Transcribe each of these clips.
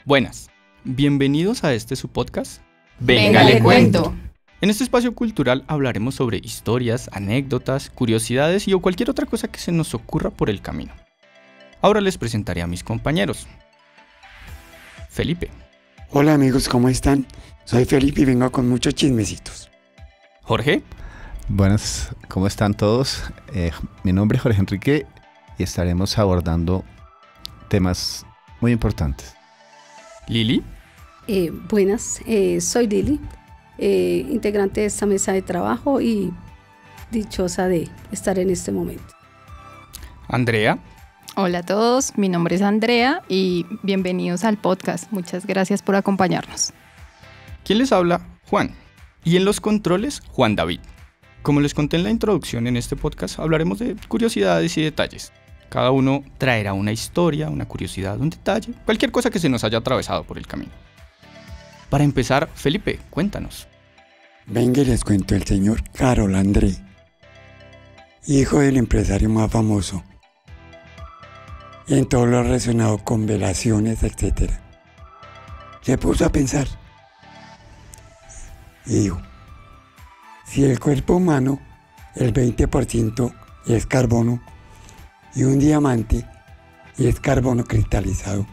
Buenas, bienvenidos a este su podcast. Venga, le cuento. En este espacio cultural hablaremos sobre historias, anécdotas, curiosidades y o cualquier otra cosa que se nos ocurra por el camino. Ahora les presentaré a mis compañeros. Felipe. Hola amigos, ¿cómo están? Soy Felipe y vengo con muchos chismecitos. Jorge. Buenas, ¿cómo están todos? Mi nombre es Jorge Enrique y estaremos abordando temas muy importantes. Lili. Buenas, soy Lili, integrante de esta mesa de trabajo y dichosa de estar en este momento. Andrea. Hola a todos, mi nombre es Andrea y bienvenidos al podcast. Muchas gracias por acompañarnos. ¿Quién les habla? Juan. Y en los controles, Juan David. Como les conté en la introducción, en este podcast hablaremos de curiosidades y detalles. Cada uno traerá una historia, una curiosidad, un detalle, cualquier cosa que se nos haya atravesado por el camino. Para empezar, Felipe, cuéntanos. Venga y les cuento el señor Carol André, hijo del empresario más famoso, en todo lo relacionado con velaciones, etc. Se puso a pensar y dijo, si el cuerpo humano, el 20% es carbono y un diamante es carbono cristalizado,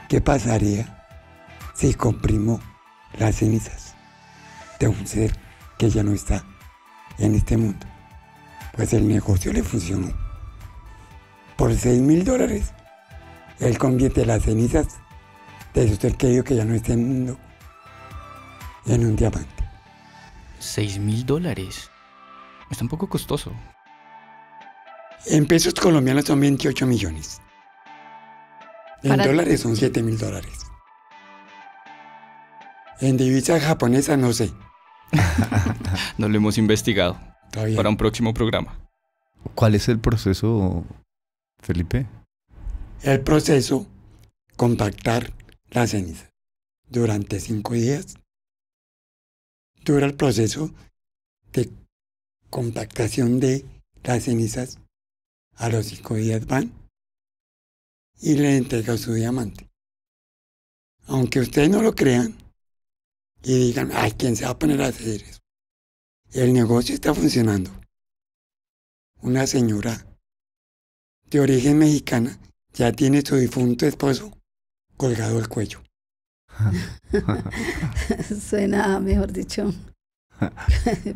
¿qué pasaría si comprimo las cenizas de un ser que ya no está en este mundo? Pues el negocio le funcionó. Por $6,000, él convierte las cenizas de su ser querido que ya no está en el mundo en un diamante. $6,000. Está un poco costoso. En pesos colombianos son 28 millones. En dólares son $7,000. En divisas japonesas no sé. No lo hemos investigado. Todavía. Para un próximo programa. ¿Cuál es el proceso, Felipe? El proceso, compactar la ceniza. Durante 5 días dura el proceso de compactación de las cenizas. A los 5 días van y le entregan su diamante. Aunque ustedes no lo crean y digan, ay, ¿quién se va a poner a hacer eso? El negocio está funcionando. Una señora de origen mexicana ya tiene su difunto esposo colgado al cuello. Suena, mejor dicho,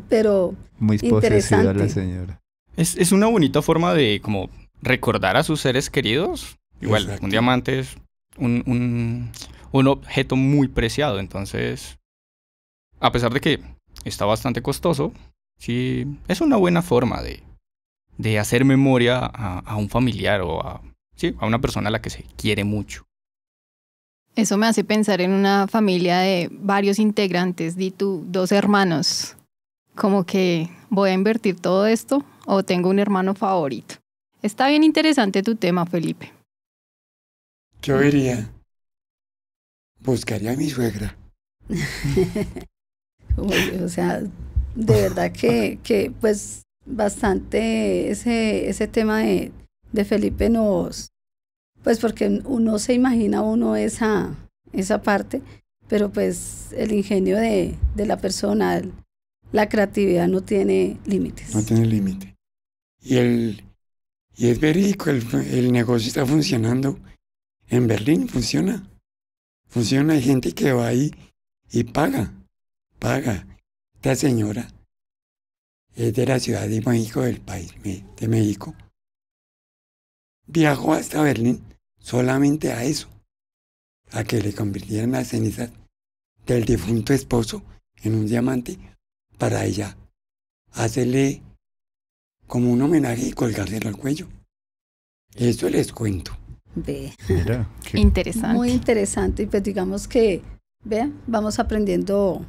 pero muy interesante. posesiva la señora. Es una bonita forma de como recordar a sus seres queridos. Igual, Exacto. un diamante es un objeto muy preciado. Entonces, a pesar de que está bastante costoso, sí es una buena forma de hacer memoria a un familiar o a una persona a la que se quiere mucho. Eso me hace pensar en una familia de varios integrantes, di tú, 2 hermanos. Como que voy a invertir todo esto o tengo un hermano favorito. Está bien interesante tu tema, Felipe. Yo iría, buscaría a mi suegra. Oye, o sea, de verdad que pues bastante ese tema de Felipe nos, pues porque uno se imagina esa parte, pero pues el ingenio de la persona, la creatividad no tiene límites. No tiene límite. Y es verídico, el negocio está funcionando. En Berlín funciona. Funciona, hay gente que va ahí y paga. Esta señora es de la Ciudad de México, del país de México. Viajó hasta Berlín solamente a eso, a que le convirtieran las cenizas del difunto esposo en un diamante para ella hacerle como un homenaje y colgárselo al cuello. Eso les cuento. Ve. Mira, Interesante. Muy interesante y pues digamos que, vean, vamos aprendiendo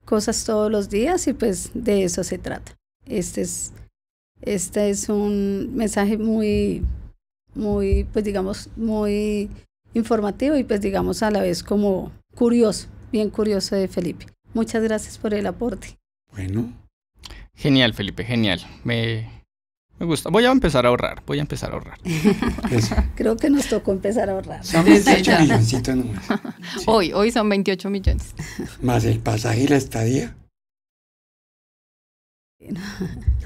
cosas todos los días y pues de eso se trata. Este es un mensaje muy, pues digamos, muy informativo y pues digamos a la vez como curioso, bien curioso de Felipe. Muchas gracias por el aporte. Bueno, Genial, Felipe, genial. Me gusta. Voy a empezar a ahorrar. Eso. Creo que nos tocó empezar a ahorrar. Son Desde 28 ya. milloncitos nomás. Sí. Hoy son 28 millones. Más el pasaje y la estadía.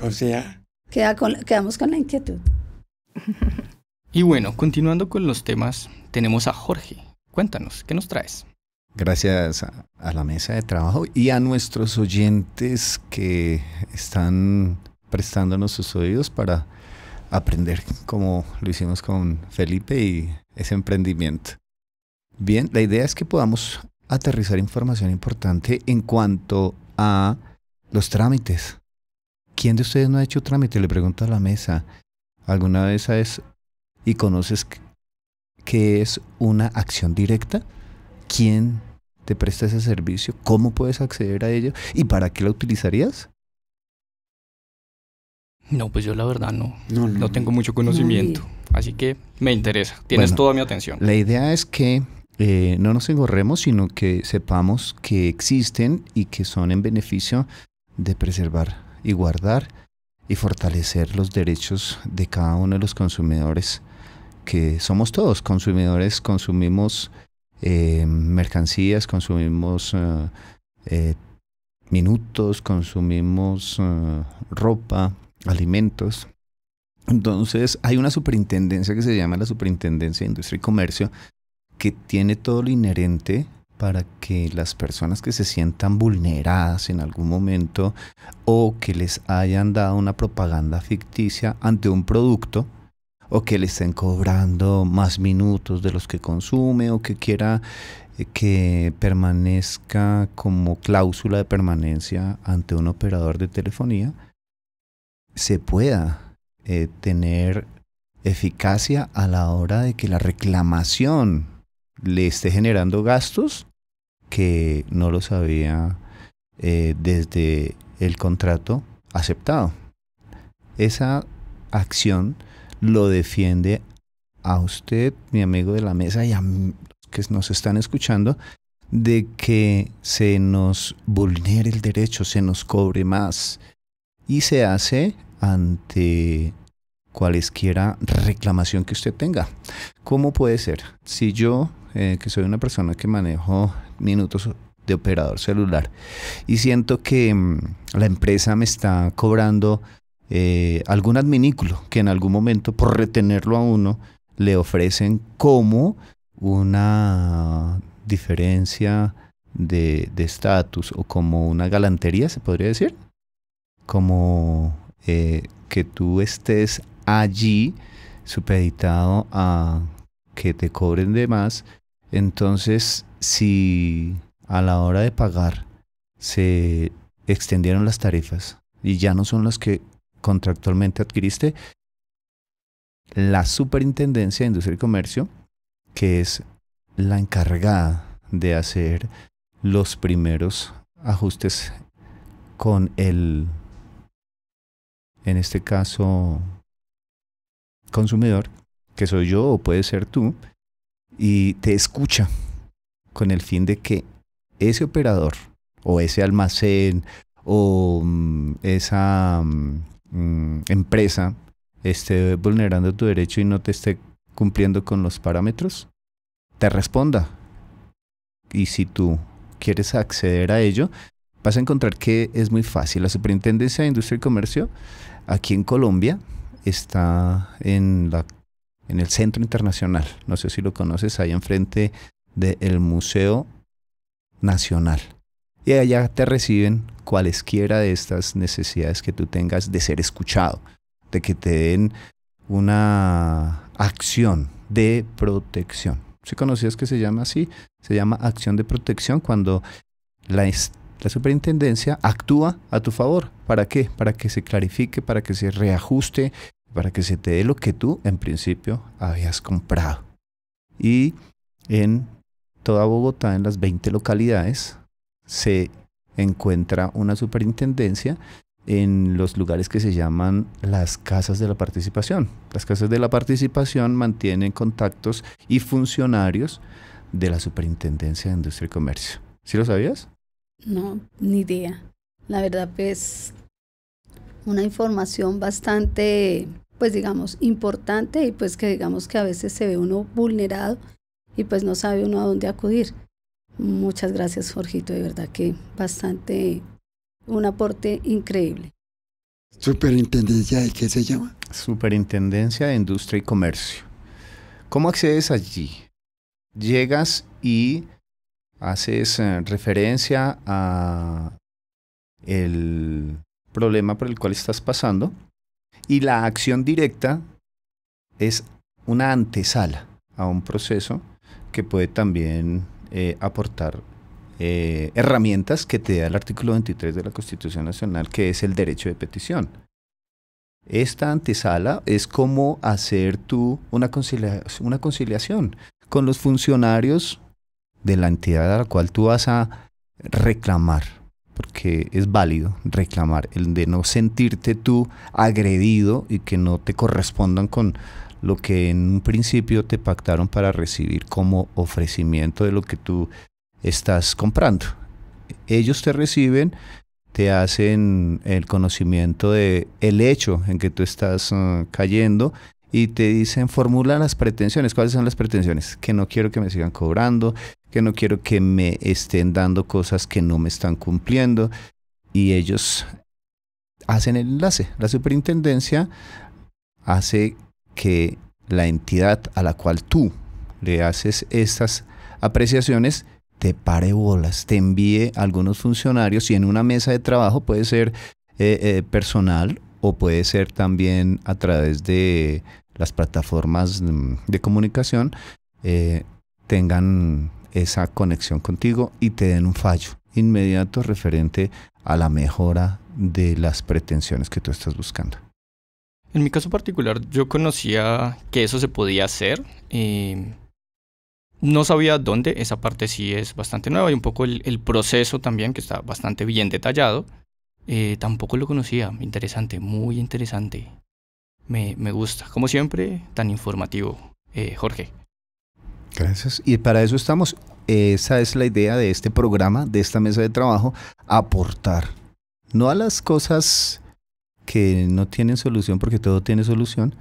O sea, Quedamos con la inquietud. Y bueno, continuando con los temas, tenemos a Jorge. Cuéntanos, ¿qué nos traes? Gracias a la mesa de trabajo y a nuestros oyentes que están prestándonos sus oídos para aprender, como lo hicimos con Felipe y ese emprendimiento. Bien, la idea es que podamos aterrizar información importante en cuanto a los trámites. ¿Quién de ustedes no ha hecho trámite? Le pregunto a la mesa. ¿Alguna vez sabes y conoces qué es una acción directa? ¿Quién te presta ese servicio? ¿Cómo puedes acceder a ello? ¿Y para qué la utilizarías? No, pues yo la verdad no no. tengo mucho conocimiento, así que me interesa. Tienes Bueno, toda mi atención. La idea es que no nos engorremos, sino que sepamos que existen y que son en beneficio de preservar y guardar y fortalecer los derechos de cada uno de los consumidores, que somos todos consumidores, consumimos mercancías, consumimos minutos, consumimos ropa, alimentos. Entonces hay una superintendencia que se llama la Superintendencia de Industria y Comercio, que tiene todo lo inherente para que las personas que se sientan vulneradas en algún momento o que les hayan dado una propaganda ficticia ante un producto, o que le estén cobrando más minutos de los que consume, o que quiera que permanezca como cláusula de permanencia ante un operador de telefonía, se pueda tener eficacia a la hora de que la reclamación le esté generando gastos que no los había desde el contrato aceptado. Esa acción lo defiende a usted, mi amigo de la mesa, y a los que nos están escuchando, de que se nos vulnere el derecho, se nos cobre más. Y se hace ante cualesquiera reclamación que usted tenga. ¿Cómo puede ser? Si yo, que soy una persona que manejo minutos de operador celular y siento que la empresa me está cobrando algún adminículo que en algún momento, por retenerlo a uno, le ofrecen como una diferencia de estatus o como una galantería, se podría decir, como que tú estés allí supeditado a que te cobren de más. Entonces, si a la hora de pagar se extendieron las tarifas y ya no son las que contractualmente adquiriste, la Superintendencia de Industria y Comercio, que es la encargada de hacer los primeros ajustes con el, en este caso, consumidor, que soy yo o puede ser tú, y te escucha con el fin de que ese operador o ese almacén o esa empresa esté vulnerando tu derecho y no te esté cumpliendo con los parámetros, te responda. Y si tú quieres acceder a ello, vas a encontrar que es muy fácil. La Superintendencia de Industria y Comercio aquí en Colombia está en el Centro Internacional. No sé si lo conoces, ahí enfrente del Museo Nacional. Y allá te reciben cualesquiera de estas necesidades que tú tengas de ser escuchado, de que te den una acción de protección. ¿Sí conocías que se llama así? Se llama acción de protección cuando la superintendencia actúa a tu favor. ¿Para qué? Para que se clarifique, para que se reajuste, para que se te dé lo que tú en principio habías comprado. Y en toda Bogotá, en las 20 localidades, se encuentra una superintendencia en los lugares que se llaman las casas de la participación. Las casas de la participación mantienen contactos y funcionarios de la Superintendencia de Industria y Comercio. ¿Sí lo sabías? No, ni idea. La verdad, pues, una información bastante, pues digamos, importante, y pues que digamos que a veces se ve uno vulnerado y pues no sabe uno a dónde acudir. Muchas gracias, Jorgito, de verdad que bastante, un aporte increíble. ¿Superintendencia de qué se llama? Superintendencia de Industria y Comercio. ¿Cómo accedes allí? Llegas y haces referencia a el problema por el cual estás pasando, y la acción directa es una antesala a un proceso que puede también aportar herramientas que te da el artículo 23 de la Constitución Nacional, que es el derecho de petición. Esta antesala es como hacer tú una conciliación con los funcionarios de la entidad a la cual tú vas a reclamar, porque es válido reclamar, el de no sentirte tú agredido y que no te correspondan con lo que en un principio te pactaron para recibir como ofrecimiento de lo que tú estás comprando. Ellos te reciben, te hacen el conocimiento de el hecho en que tú estás cayendo, y te dicen, formula las pretensiones. ¿Cuáles son las pretensiones? Que no quiero que me sigan cobrando, que no quiero que me estén dando cosas que no me están cumpliendo, y ellos hacen el enlace. La superintendencia hace que la entidad a la cual tú le haces estas apreciaciones te pare bolas, te envíe a algunos funcionarios, y en una mesa de trabajo puede ser personal, o puede ser también a través de las plataformas de comunicación, tengan esa conexión contigo y te den un fallo inmediato referente a la mejora de las pretensiones que tú estás buscando. En mi caso particular, yo conocía que eso se podía hacer. No sabía dónde, esa parte sí es bastante nueva, y un poco el proceso también, que está bastante bien detallado. Tampoco lo conocía. Interesante, muy interesante. Me gusta. Como siempre, tan informativo, Jorge. Gracias. Y para eso estamos. Esa es la idea de este programa, de esta mesa de trabajo: aportar. No a las cosas que no tienen solución, porque todo tiene solución,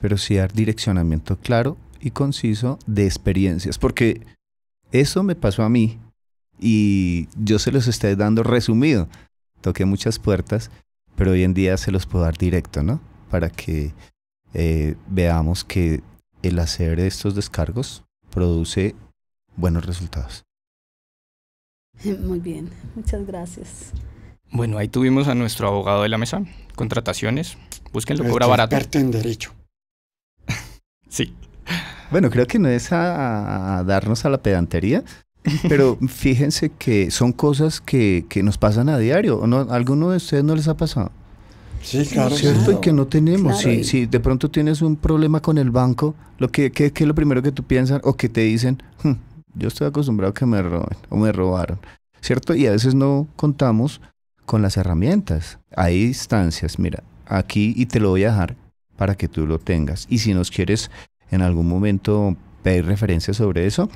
pero sí dar direccionamiento claro y conciso de experiencias. Porque eso me pasó a mí y yo se los estoy dando resumido. Toqué muchas puertas, pero hoy en día se los puedo dar directo, ¿no? Para que veamos que el hacer estos descargos produce buenos resultados. Muy bien, muchas gracias. Bueno, ahí tuvimos a nuestro abogado de la mesa. Contrataciones, búsquenlo, cobra barato. Experto en derecho. Sí. Bueno, creo que no es a darnos a la pedantería, pero fíjense que son cosas que nos pasan a diario. ¿O no? ¿A alguno de ustedes no les ha pasado? Sí, claro. ¿Cierto? Claro, Y que no tenemos. claro. Si de pronto tienes un problema con el banco, ¿qué es lo primero que tú piensas o que te dicen? Yo estoy acostumbrado a que me roben o me robaron, ¿cierto? Y a veces no contamos con las herramientas. Hay instancias, mira, aquí, y te lo voy a dejar para que tú lo tengas. Y si nos quieres en algún momento pedir referencias sobre eso,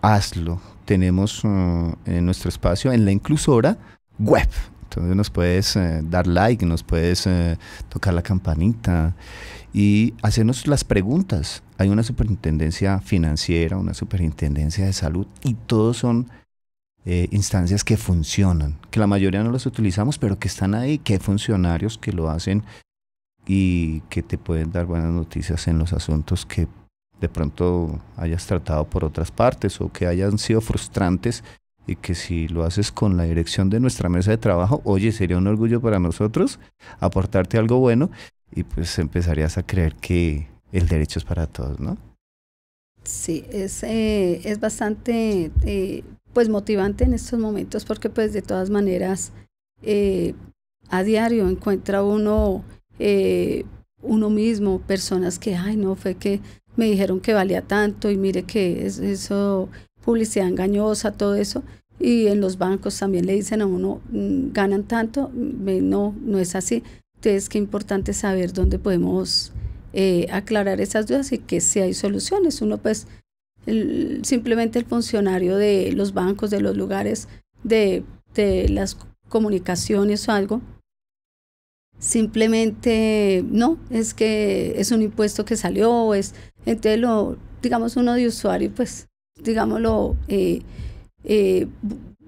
hazlo. Tenemos en nuestro espacio, en la inclusora web. Entonces nos puedes dar like, nos puedes tocar la campanita y hacernos las preguntas. Hay una superintendencia financiera, una superintendencia de salud, y todos son instancias que funcionan, que la mayoría no las utilizamos, pero que están ahí, que hay funcionarios que lo hacen y que te pueden dar buenas noticias en los asuntos que de pronto hayas tratado por otras partes o que hayan sido frustrantes, y que si lo haces con la dirección de nuestra mesa de trabajo, oye, sería un orgullo para nosotros aportarte algo bueno, y pues empezarías a creer que el derecho es para todos, ¿no? Sí, es bastante pues motivante en estos momentos, porque pues de todas maneras a diario encuentra uno mismo personas que, ay no, fue que me dijeron que valía tanto, y mire que eso, publicidad engañosa, todo eso. Y en los bancos también le dicen a uno, ganan tanto. No es así. Entonces, qué importante saber dónde podemos aclarar esas dudas, y que si hay soluciones. Uno pues simplemente el funcionario de los bancos, de los lugares, de las comunicaciones o algo, simplemente no, es que es un impuesto que salió, entonces digamos uno de usuario, pues digámoslo,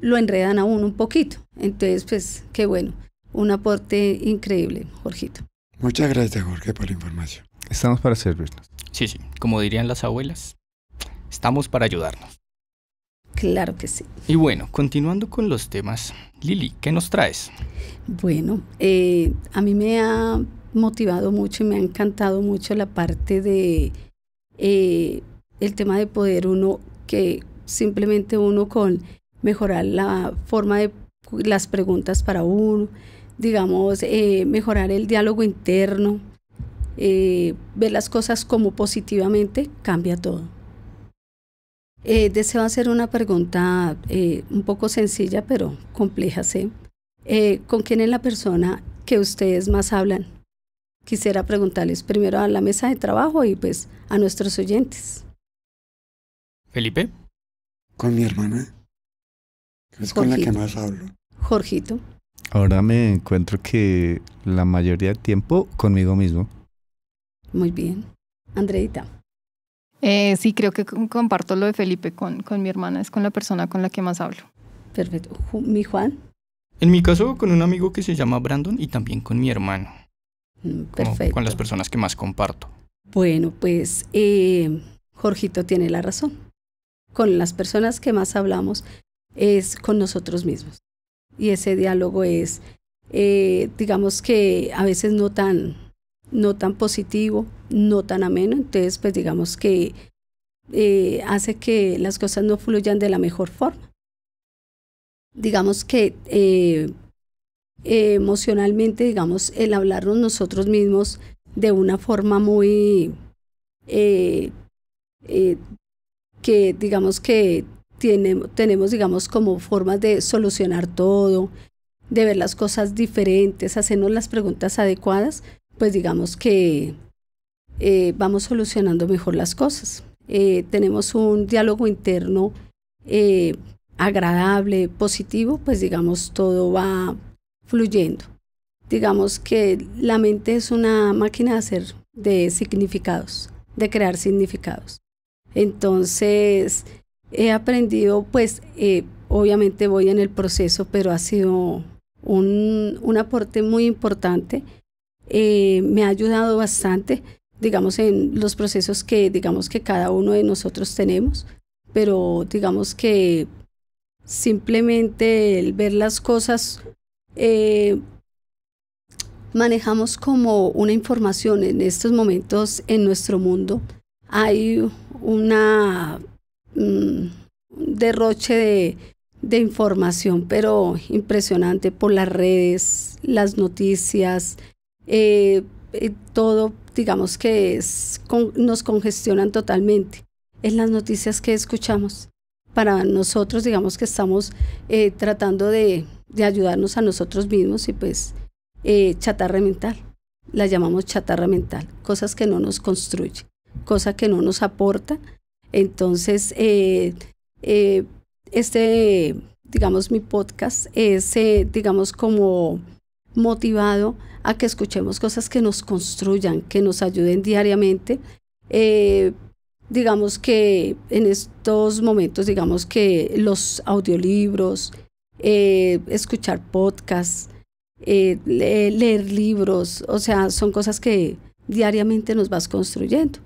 lo enredan a uno un poquito. Entonces, pues qué bueno, un aporte increíble, Jorgito. Muchas gracias, Jorge, por la información. Estamos para servirnos. Sí, como dirían las abuelas, estamos para ayudarnos. Claro que sí. Y bueno, continuando con los temas, Lili, ¿qué nos traes? Bueno, a mí me ha motivado mucho y me ha encantado mucho la parte de el tema de poder que simplemente uno con mejorar la forma de las preguntas para uno, digamos, mejorar el diálogo interno, ver las cosas como positivamente, cambia todo. Deseo hacer una pregunta un poco sencilla, pero compleja, ¿sí? ¿Con quién es la persona que ustedes más hablan? Quisiera preguntarles primero a la mesa de trabajo y pues a nuestros oyentes. Felipe. Con mi hermana, es con la que más hablo. Jorgito. Ahora me encuentro que la mayoría del tiempo conmigo mismo. Muy bien. Andreita. Sí, creo que comparto lo de Felipe con mi hermana, es con la persona con la que más hablo. Perfecto. ¿Mi Juan? En mi caso, con un amigo que se llama Brandon y también con mi hermano. Perfecto. Con las personas que más comparto. Bueno, pues Jorgito tiene la razón. Con las personas que más hablamos es con nosotros mismos. Y ese diálogo es, digamos que a veces no tan positivo, no tan ameno, entonces pues digamos que hace que las cosas no fluyan de la mejor forma. Digamos que emocionalmente, digamos, el hablarnos nosotros mismos de una forma muy que digamos que tenemos digamos como formas de solucionar todo, de ver las cosas diferentes, hacernos las preguntas adecuadas, pues digamos que vamos solucionando mejor las cosas. Tenemos un diálogo interno agradable, positivo, pues digamos todo va fluyendo. Digamos que la mente es una máquina de significados, de crear significados. Entonces he aprendido, pues obviamente voy en el proceso, pero ha sido un aporte muy importante. Me ha ayudado bastante, digamos, en los procesos que digamos que cada uno de nosotros tenemos, pero digamos que simplemente el ver las cosas manejamos como una información. En estos momentos en nuestro mundo hay un derroche de información, pero impresionante por las redes, las noticias, todo, digamos que nos congestionan totalmente. En las noticias que escuchamos, para nosotros, digamos que estamos tratando de ayudarnos a nosotros mismos y pues chatarra mental, la llamamos chatarra mental, cosas que no nos construyen, cosas que no nos aportan. Entonces, digamos, mi podcast es, digamos, como motivado a que escuchemos cosas que nos construyan, que nos ayuden diariamente. Digamos que en estos momentos, digamos que los audiolibros, escuchar podcasts, leer libros, o sea, son cosas que diariamente nos vas construyendo.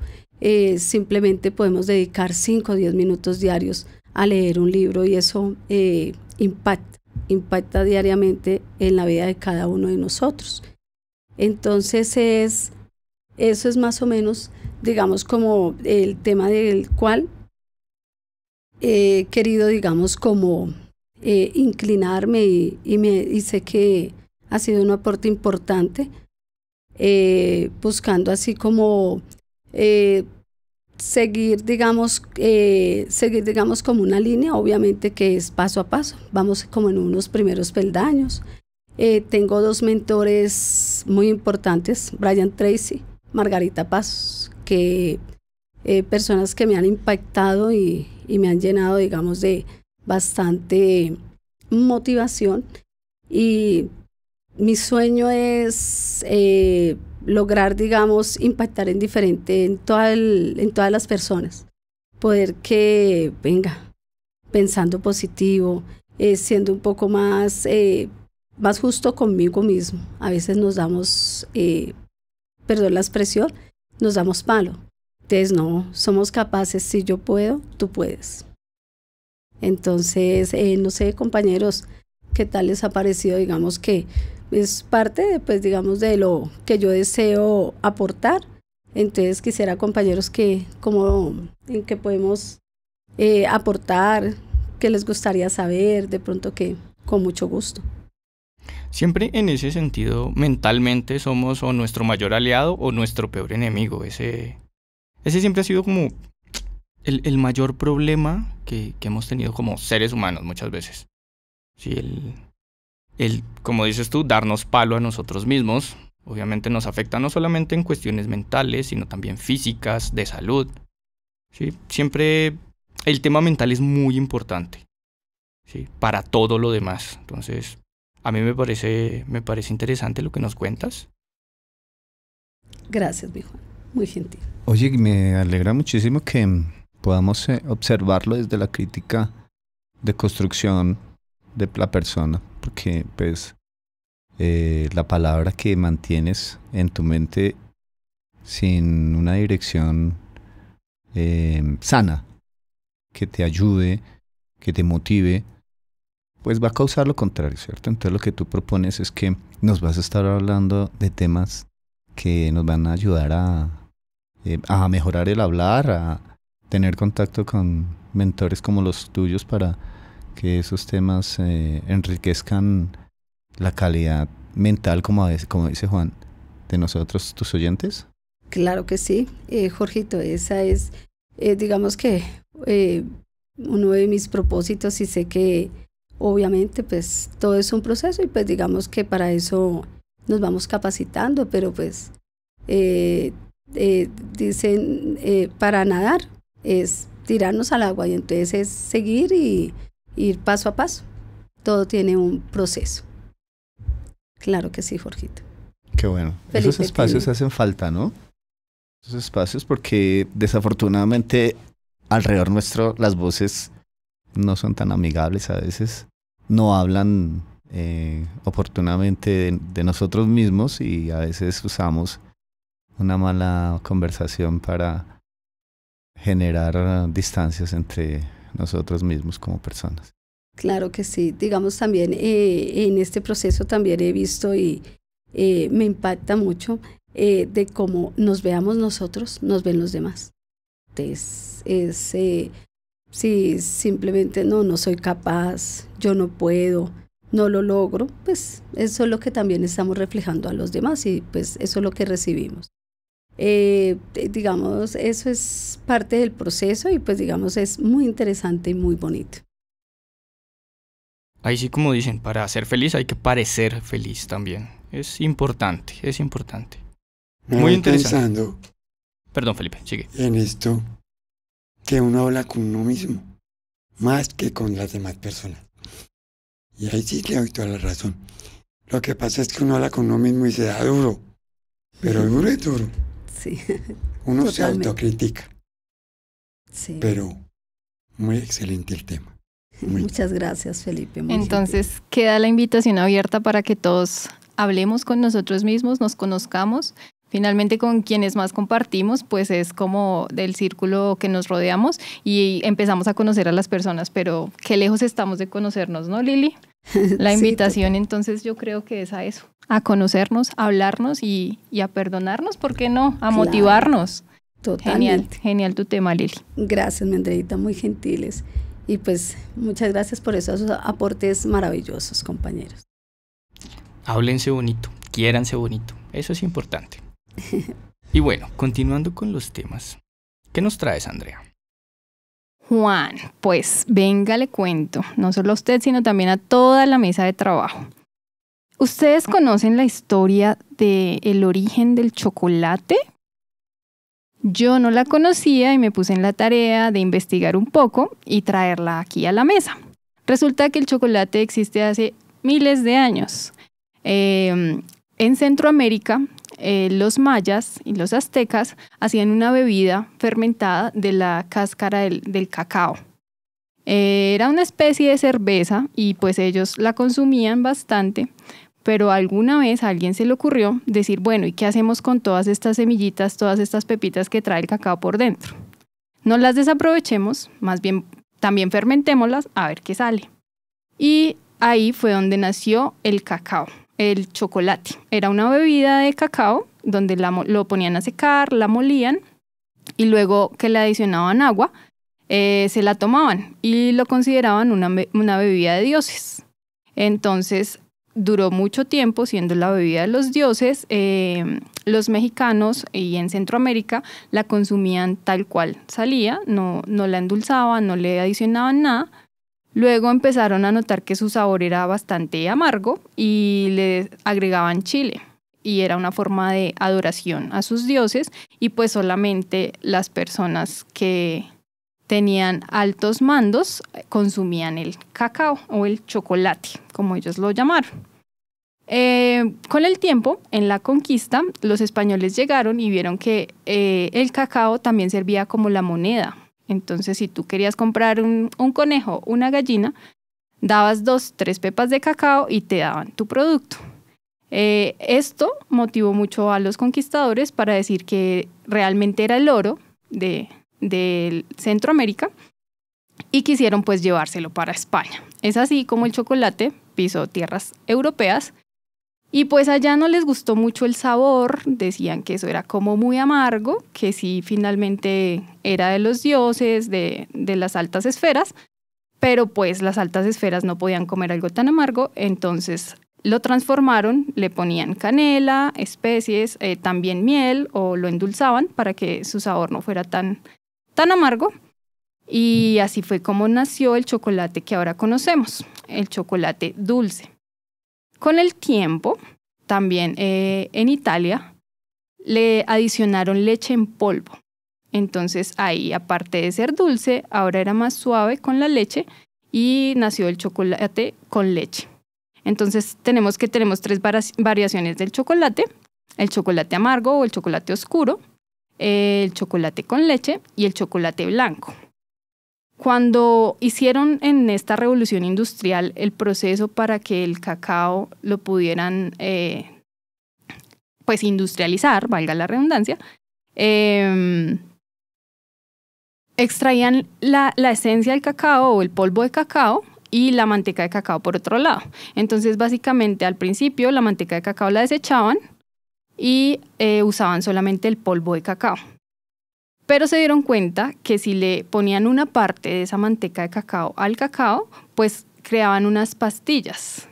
Simplemente podemos dedicar 5 o 10 minutos diarios a leer un libro y eso impacta diariamente en la vida de cada uno de nosotros. Entonces eso es más o menos, digamos, como el tema del cual he querido, digamos, como inclinarme y sé que ha sido un aporte importante, buscando así como seguir, digamos, como una línea, obviamente que es paso a paso. Vamos como en unos primeros peldaños. Tengo 2 mentores muy importantes, Brian Tracy, Margarita Pasos, que personas que me han impactado y me han llenado, digamos, de bastante motivación y Mi sueño es lograr, digamos, impactar en todas las personas. Poder que venga pensando positivo, siendo un poco más justo conmigo mismo. A veces nos damos, perdón la expresión, nos damos palo. Entonces no, somos capaces, si yo puedo, tú puedes. Entonces, no sé, compañeros, ¿qué tal les ha parecido? Digamos que es parte, pues, digamos, de lo que yo deseo aportar. Entonces quisiera, compañeros, en qué podemos aportar, qué les gustaría saber, de pronto que con mucho gusto. Siempre en ese sentido, mentalmente somos o nuestro mayor aliado o nuestro peor enemigo. Ese siempre ha sido como el mayor problema que hemos tenido como seres humanos muchas veces. Sí, como dices tú, darnos palo a nosotros mismos, obviamente nos afecta no solamente en cuestiones mentales, sino también físicas, de salud. ¿Sí? Siempre el tema mental es muy importante, ¿sí? Para todo lo demás. Entonces, a mí me parece interesante lo que nos cuentas. Gracias, mi Juan. Muy gentil. Oye, me alegra muchísimo que podamos observarlo desde la crítica de construcción de la persona, porque pues la palabra que mantienes en tu mente sin una dirección sana, que te ayude, que te motive, pues va a causar lo contrario, ¿cierto? Entonces lo que tú propones es que nos vas a estar hablando de temas que nos van a ayudar a mejorar el hablar, a tener contacto con mentores como los tuyos para que esos temas enriquezcan la calidad mental, como dice Juan, de nosotros, tus oyentes. Claro que sí, Jorgito, esa es, digamos que uno de mis propósitos, y sé que obviamente pues todo es un proceso y pues digamos que para eso nos vamos capacitando, pero pues dicen para nadar es tirarnos al agua, y entonces es seguir y ir paso a paso. Todo tiene un proceso. Claro que sí, Jorgito. Qué bueno. Felipe, esos espacios hacen falta, ¿no? Esos espacios, porque desafortunadamente alrededor nuestro las voces no son tan amigables a veces. No hablan oportunamente de nosotros mismos, y a veces usamos una mala conversación para generar distancias entre nosotros mismos como personas. Claro que sí. Digamos también en este proceso también he visto y me impacta mucho de cómo nos veamos nosotros, nos ven los demás. Entonces, si simplemente no soy capaz, yo no puedo, no lo logro, pues eso es lo que también estamos reflejando a los demás, y pues eso es lo que recibimos. Digamos, eso es parte del proceso, y pues digamos es muy interesante y muy bonito. Ahí sí, como dicen, para ser feliz hay que parecer feliz también. Es importante, es importante. Muy interesante. Pensando Perdón, Felipe, sigue. en esto, que uno habla con uno mismo, más que con las demás personas. Y ahí sí le doy toda la razón. Lo que pasa es que uno habla con uno mismo y se da duro, pero duro es duro. Sí. Uno Totalmente. se autocritica, Sí. pero muy excelente el tema. Muchas gracias, Felipe. Muy Entonces queda la invitación abierta para que todos hablemos con nosotros mismos, nos conozcamos. Finalmente, con quienes más compartimos, pues es como del círculo que nos rodeamos, y empezamos a conocer a las personas, pero qué lejos estamos de conocernos, ¿no, Lili? La invitación, entonces, yo creo que es a eso, a conocernos, a hablarnos y a perdonarnos, ¿por qué no? A motivarnos. Totalmente. Genial tu tema, Lili. Gracias, mi Andreita, muy gentiles. Y pues muchas gracias por esos aportes maravillosos, compañeros. Háblense bonito, quiéranse bonito, eso es importante. Y bueno, continuando con los temas, ¿qué nos traes, Andrea? Juan, pues venga, le cuento, no solo a usted, sino también a toda la mesa de trabajo. ¿Ustedes conocen la historia del origen del chocolate? Yo no la conocía y me puse en la tarea de investigar un poco y traerla aquí a la mesa. Resulta que el chocolate existe hace miles de años. En Centroamérica, los mayas y los aztecas hacían una bebida fermentada de la cáscara del cacao. Era una especie de cerveza y pues ellos la consumían bastante, pero alguna vez a alguien se le ocurrió decir, bueno, ¿y qué hacemos con todas estas semillitas, todas estas pepitas que trae el cacao por dentro? No las desaprovechemos, más bien también fermentémoslas a ver qué sale. Y ahí fue donde nació el cacao, el chocolate. Era una bebida de cacao donde lo ponían a secar, la molían y luego que le adicionaban agua, se la tomaban y lo consideraban una bebida de dioses. Entonces duró mucho tiempo siendo la bebida de los dioses. Los mexicanos y en Centroamérica la consumían tal cual salía, no la endulzaban, no le adicionaban nada. Luego empezaron a notar que su sabor era bastante amargo y le agregaban chile. Y era una forma de adoración a sus dioses y pues solamente las personas que tenían altos mandos consumían el cacao o el chocolate, como ellos lo llamaron. Con el tiempo, en la conquista, los españoles llegaron y vieron que el cacao también servía como la moneda. Entonces, si tú querías comprar un conejo, una gallina, dabas 2, 3 pepas de cacao y te daban tu producto. Esto motivó mucho a los conquistadores para decir que realmente era el oro de Centroamérica y quisieron pues llevárselo para España. Es así como el chocolate pisó tierras europeas y pues allá no les gustó mucho el sabor, decían que eso era como muy amargo, que sí finalmente era de los dioses, de las altas esferas, pero pues las altas esferas no podían comer algo tan amargo, entonces lo transformaron, le ponían canela, especies, también miel o lo endulzaban para que su sabor no fuera tan amargo. Y así fue como nació el chocolate que ahora conocemos, el chocolate dulce. Con el tiempo, también en Italia, le adicionaron leche en polvo. Entonces ahí, aparte de ser dulce, ahora era más suave con la leche y nació el chocolate con leche. Entonces tenemos 3 variaciones del chocolate: el chocolate amargo o el chocolate oscuro, el chocolate con leche y el chocolate blanco. Cuando hicieron en esta revolución industrial el proceso para que el cacao lo pudieran pues industrializar, valga la redundancia, extraían la esencia del cacao o el polvo de cacao y la manteca de cacao por otro lado. Entonces básicamente al principio la manteca de cacao la desechaban y usaban solamente el polvo de cacao. Pero se dieron cuenta que si le ponían una parte de esa manteca de cacao al cacao, pues creaban unas pastillas.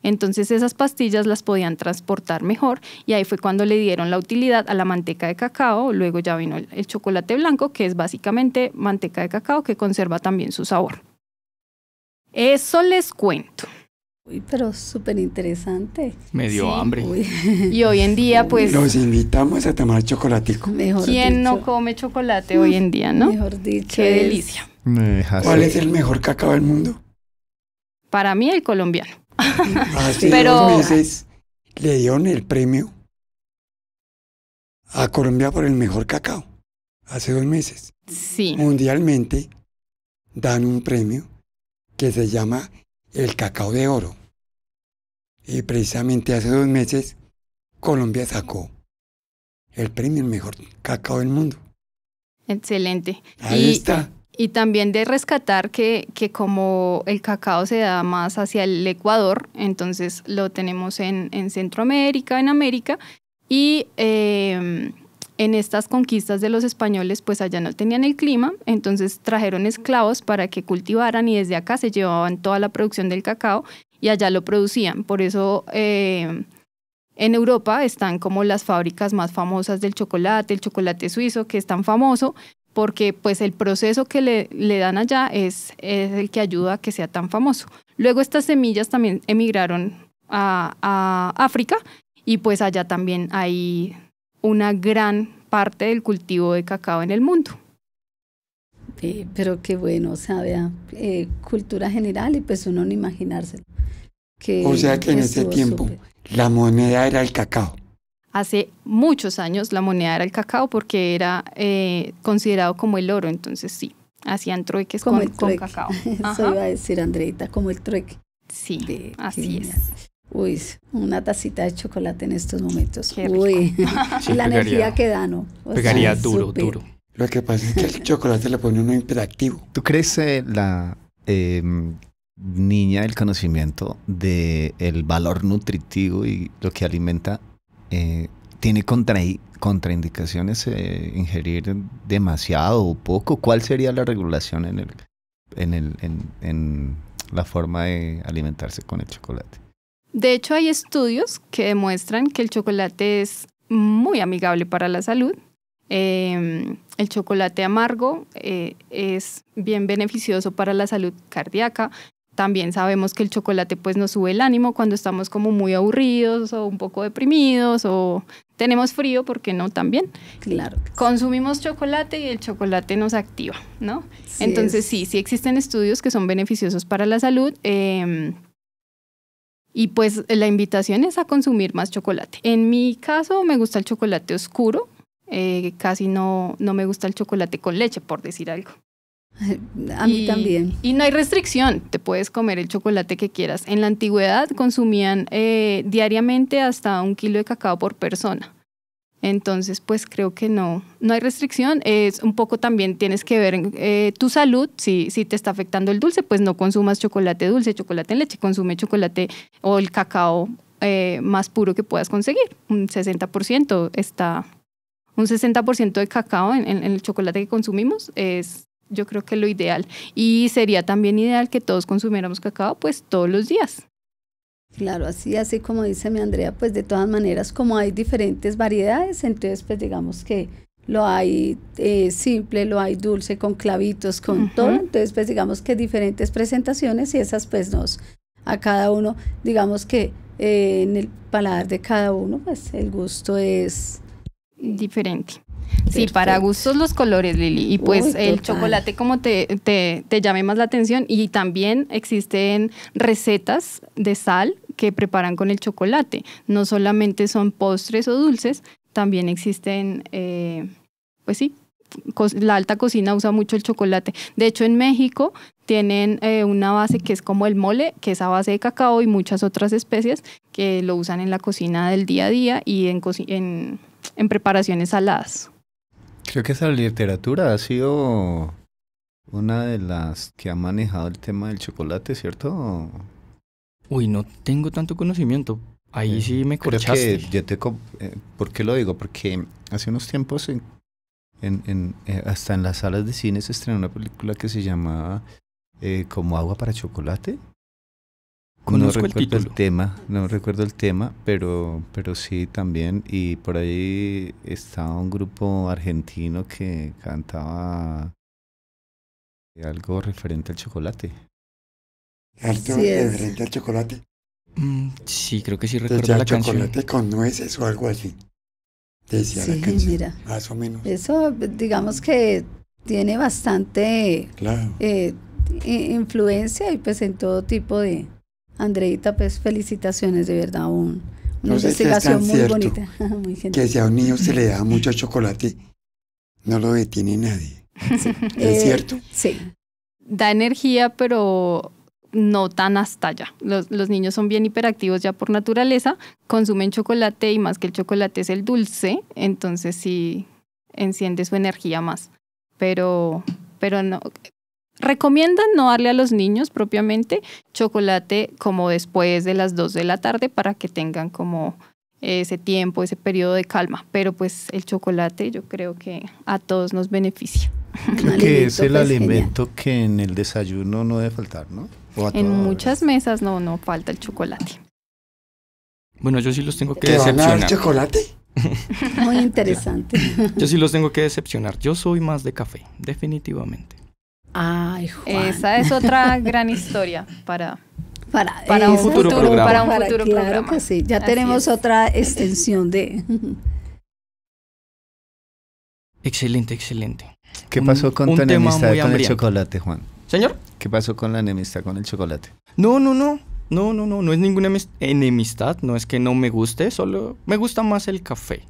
Entonces esas pastillas las podían transportar mejor y ahí fue cuando le dieron la utilidad a la manteca de cacao. Luego ya vino el chocolate blanco, que es básicamente manteca de cacao que conserva también su sabor. Eso les cuento. Uy, pero súper interesante. Me dio hambre. Uy. Y hoy en día, pues, Los invitamos a tomar chocolatico. Mejor ¿quién dicho, no come chocolate hoy en día, no? Mejor dicho. Qué es- delicia. Me dejas. ¿Cuál es el mejor cacao del mundo? Para mí, el colombiano. Hace Pero- 2 meses le dieron el premio a Colombia por el mejor cacao. Hace 2 meses. Sí. Mundialmente dan un premio que se llama el cacao de oro. Y precisamente hace 2 meses Colombia sacó el premio al mejor cacao del mundo. Excelente. Ahí está. Y también de rescatar que como el cacao se da más hacia el Ecuador, entonces lo tenemos en Centroamérica, en América, y en estas conquistas de los españoles, pues allá no tenían el clima, entonces trajeron esclavos para que cultivaran y desde acá se llevaban toda la producción del cacao y allá lo producían. Por eso en Europa están como las fábricas más famosas del chocolate, el chocolate suizo, que es tan famoso, porque pues el proceso que le dan allá es el que ayuda a que sea tan famoso. Luego estas semillas también emigraron a África y pues allá también hay una gran parte del cultivo de cacao en el mundo. Pero qué bueno, o sea, vea, cultura general y pues uno no imaginárselo. O sea que en ese estuvo tiempo súper. La moneda era el cacao. Hace muchos años la moneda era el cacao porque era considerado como el oro, entonces sí, hacían trueques Como con, el trueque. con cacao. Eso Ajá. iba a decir Andreita, como el trueque. Sí, Qué así genial. es. Uy, una tacita de chocolate en estos momentos. Qué rico. Uy, Sí, y la pegaría- energía que da, ¿no? O Pegaría sea, duro, súper. duro. Lo que pasa es que el chocolate le pone uno hiperactivo. ¿Tú crees la niña del conocimiento del valor nutritivo y lo que alimenta tiene contraindicaciones ingerir demasiado o poco? ¿Cuál sería la regulación en la forma de alimentarse con el chocolate? De hecho, hay estudios que demuestran que el chocolate es muy amigable para la salud. El chocolate amargo es bien beneficioso para la salud cardíaca. También sabemos que el chocolate pues nos sube el ánimo cuando estamos como muy aburridos o un poco deprimidos o tenemos frío, ¿por qué no también? Claro. Consumimos chocolate y el chocolate nos activa, ¿no? Sí Entonces es. sí existen estudios que son beneficiosos para la salud. Y pues la invitación es a consumir más chocolate. En mi caso me gusta el chocolate oscuro, casi no me gusta el chocolate con leche, por decir algo. A mí también. Y no hay restricción, te puedes comer el chocolate que quieras. En la antigüedad consumían diariamente hasta 1 kilo de cacao por persona. Entonces, pues creo que no hay restricción. Es un poco también tienes que ver tu salud. Si te está afectando el dulce, pues no consumas chocolate dulce, chocolate en leche. Consume chocolate o el cacao más puro que puedas conseguir. Un 60% de cacao en el chocolate que consumimos es, yo creo que lo ideal. Y sería también ideal que todos consumiéramos cacao pues todos los días. Claro, así como dice mi Andrea, pues de todas maneras, como hay diferentes variedades, entonces pues digamos que lo hay simple, lo hay dulce, con clavitos, con todo, entonces pues digamos que diferentes presentaciones y esas pues a cada uno, digamos que en el paladar de cada uno, pues el gusto es diferente. Sí, perfecto. para gustos los colores, Lili. Y pues Uy, el total. chocolate como te llame más la atención. Y también existen recetas de sal que preparan con el chocolate. No solamente son postres o dulces, también existen, pues sí, la alta cocina usa mucho el chocolate. De hecho, en México tienen una base que es como el mole, que es a base de cacao y muchas otras especies que lo usan en la cocina del día a día y en preparaciones saladas. Creo que esa literatura ha sido una de las que ha manejado el tema del chocolate, ¿cierto? Uy, no tengo tanto conocimiento. Ahí sí me Creo corchaste. que ¿por qué lo digo? Porque hace unos tiempos hasta en las salas de cine se estrenó una película que se llamaba Como agua para chocolate. Conozco No el recuerdo título. no recuerdo el tema, pero sí también. Y por ahí estaba un grupo argentino que cantaba algo referente al chocolate. Alto Sí es. referente al chocolate. Sí, creo que sí Decía recuerdo la canción. chocolate con nueces o algo así. Decía Sí, la canción. mira. Más o menos. Eso digamos que tiene bastante Claro. influencia y pues en todo tipo de... Andreita, pues felicitaciones, de verdad, una No sé si es investigación tan muy cierto bonita, muy Que gentil. si a un niño se le da mucho chocolate, no lo detiene nadie. ¿Es cierto? Sí, Da energía, pero no tan hasta allá. Los niños son bien hiperactivos ya por naturaleza, consumen chocolate y más que el chocolate es el dulce, entonces sí enciende su energía más. Pero no. Recomiendan no darle a los niños propiamente chocolate como después de las 2 de la tarde para que tengan como ese tiempo, ese periodo de calma. Pero pues el chocolate yo creo que a todos nos beneficia. Creo que es el pues, alimento que en el desayuno no debe faltar, ¿no? O a En todas muchas horas. mesas no falta el chocolate. Bueno, yo sí los tengo que ¿Te van a dar decepcionar. chocolate? genial. Muy interesante. Yo sí los tengo que decepcionar. Yo soy más de café, definitivamente. Ay, Juan. Esa es otra gran historia para para un eso, futuro programa. Para un futuro claro programa. que sí. Ya Así tenemos es. otra extensión de... Excelente, excelente. ¿Qué pasó con un tu tema enemistad muy con el hambriento. chocolate, Juan? Señor. ¿Qué pasó con la enemistad con el chocolate? No. No es ninguna enemistad, no es que no me guste, solo me gusta más el café.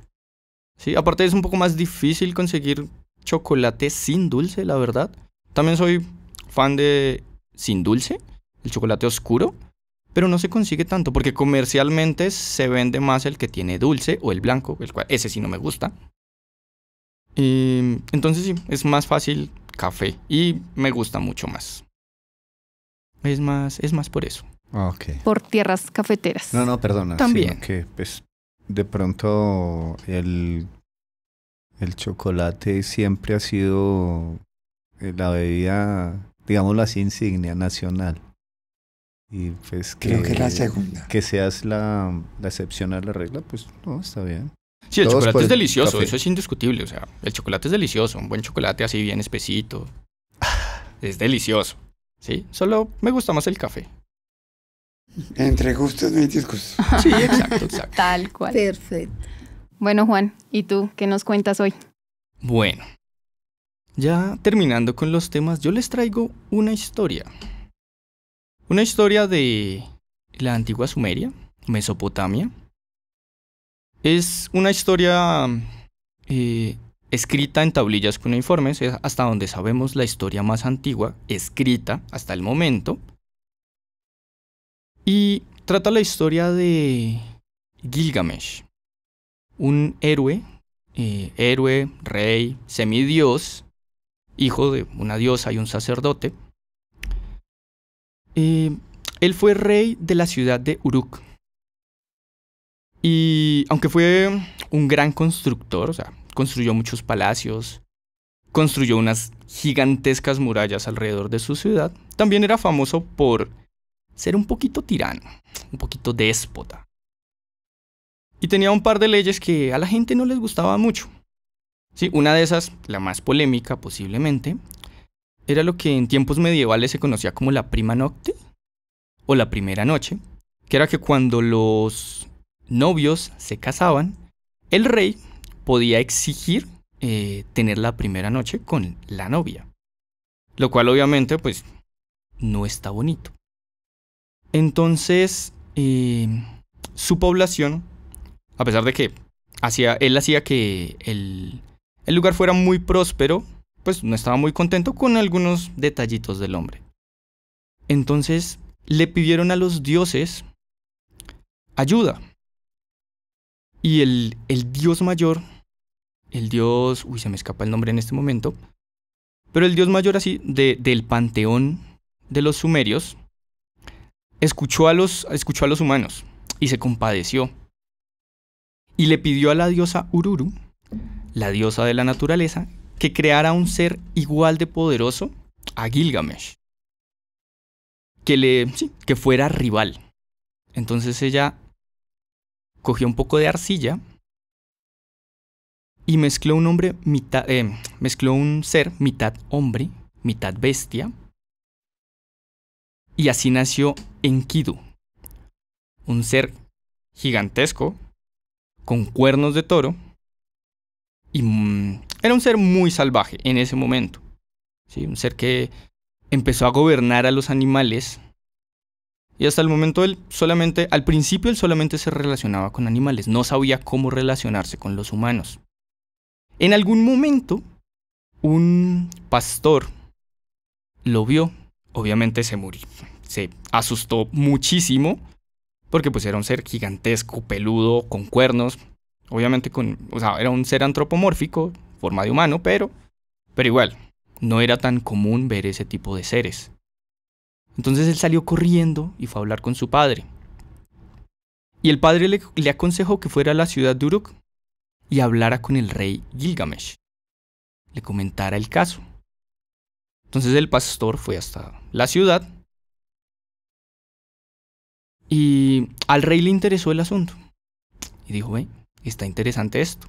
Sí, aparte es un poco más difícil conseguir chocolate sin dulce, la verdad. También soy fan de sin dulce, el chocolate oscuro, pero no se consigue tanto porque comercialmente se vende más el que tiene dulce o el blanco, ese sí no me gusta. Entonces sí, es más fácil café y me gusta mucho más. Es más por eso. Ok. Por tierras cafeteras. No, perdona. También. Sino que pues de pronto el chocolate siempre ha sido la bebida, digámoslo así, insignia nacional. Y pues Creo que es la segunda. que seas la excepción a la regla, pues no, está bien. Sí, el Todos chocolate por es el delicioso, café. eso es indiscutible. O sea, el chocolate es delicioso, un buen chocolate así bien espesito. Es delicioso, ¿sí? Solo me gusta más el café. Entre gustos no hay disgustos. Sí, exacto. Tal cual. Perfecto. Bueno, Juan, ¿y tú qué nos cuentas hoy? Bueno, ya terminando con los temas, yo les traigo una historia. Una historia de la antigua Sumeria, Mesopotamia. Es una historia escrita en tablillas cuneiformes, es hasta donde sabemos la historia más antigua escrita hasta el momento. Y trata la historia de Gilgamesh, un héroe, rey, semidios, hijo de una diosa y un sacerdote. Él fue rey de la ciudad de Uruk. Y aunque fue un gran constructor, o sea, construyó muchos palacios, construyó unas gigantescas murallas alrededor de su ciudad, también era famoso por ser un poquito tirano, un poquito déspota. Y tenía un par de leyes que a la gente no les gustaba mucho. Sí, una de esas, la más polémica posiblemente, era lo que en tiempos medievales se conocía como la prima nocte o la primera noche, que era que cuando los novios se casaban, el rey podía exigir tener la primera noche con la novia, lo cual obviamente pues no está bonito. Entonces su población, a pesar de que él hacía que el lugar fuera muy próspero, pues no estaba muy contento con algunos detallitos del hombre. Entonces le pidieron a los dioses ayuda. Y el dios mayor, se me escapa el nombre en este momento, pero el dios mayor así del panteón de los sumerios, escuchó a los humanos y se compadeció. Y le pidió a la diosa Ururu, la diosa de la naturaleza, que creara un ser igual de poderoso a Gilgamesh, que fuera rival. Entonces ella cogió un poco de arcilla y mezcló un ser mitad hombre, mitad bestia, y así nació Enkidu, un ser gigantesco con cuernos de toro y era un ser muy salvaje en ese momento. ¿Sí? Un ser que empezó a gobernar a los animales y hasta el momento al principio él solamente se relacionaba con animales, no sabía cómo relacionarse con los humanos. En algún momento un pastor lo vio, obviamente se murió, se asustó muchísimo porque pues era un ser gigantesco, peludo, con cuernos, obviamente era un ser antropomórfico, forma de humano, pero igual, no era tan común ver ese tipo de seres. Entonces él salió corriendo y fue a hablar con su padre. Y el padre le aconsejó que fuera a la ciudad de Uruk y hablara con el rey Gilgamesh, le comentara el caso. Entonces el pastor fue hasta la ciudad y al rey le interesó el asunto. Y dijo, está interesante esto.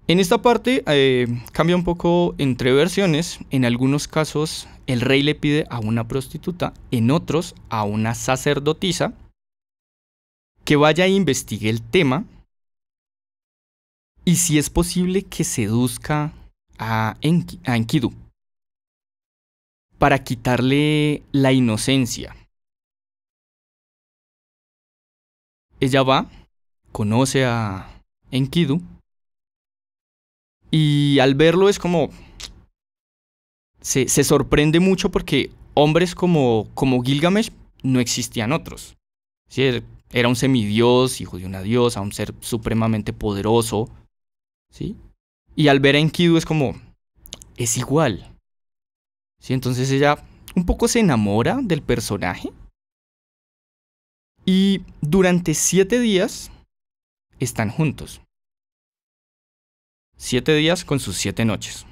En esta parte cambia un poco entre versiones. En algunos casos el rey le pide a una prostituta, en otros a una sacerdotisa, que vaya e investigue el tema y si es posible que seduzca a Enkidu para quitarle la inocencia. ella va, conoce a Enkidu y al verlo es como... Se sorprende mucho porque hombres como Gilgamesh no existían otros. ¿Sí? Era un semidios, hijo de una diosa, un ser supremamente poderoso. ¿Sí? Y al ver a Enkidu es como, es igual. ¿Sí? Entonces ella un poco se enamora del personaje. Y durante 7 días están juntos. 7 días con sus 7 noches.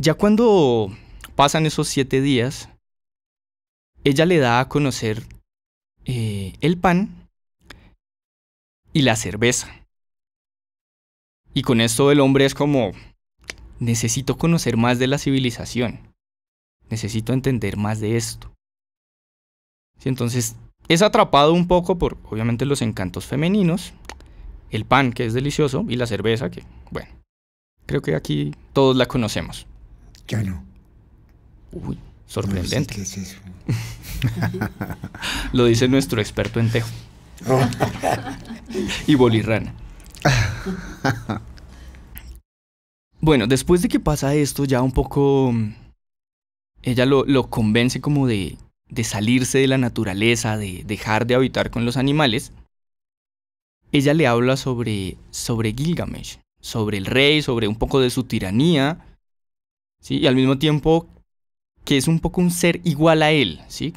Ya cuando pasan esos 7 días, ella le da a conocer el pan y la cerveza. Y con esto el hombre es como, necesito conocer más de la civilización. Necesito entender más de esto. ¿Sí? Entonces es atrapado un poco por, obviamente, los encantos femeninos, el pan, que es delicioso, y la cerveza, que, bueno, creo que aquí todos la conocemos. Yo no. Uy, sorprendente. No sé qué es eso. Lo dice nuestro experto en tejo. Oh. Y bolirrana. Bueno, después de que pasa esto, ya un poco... Ella lo convence como de salirse de la naturaleza, de dejar de habitar con los animales. Ella le habla sobre Gilgamesh, sobre el rey, sobre un poco de su tiranía, ¿sí? Y al mismo tiempo que es un poco un ser igual a él, ¿sí?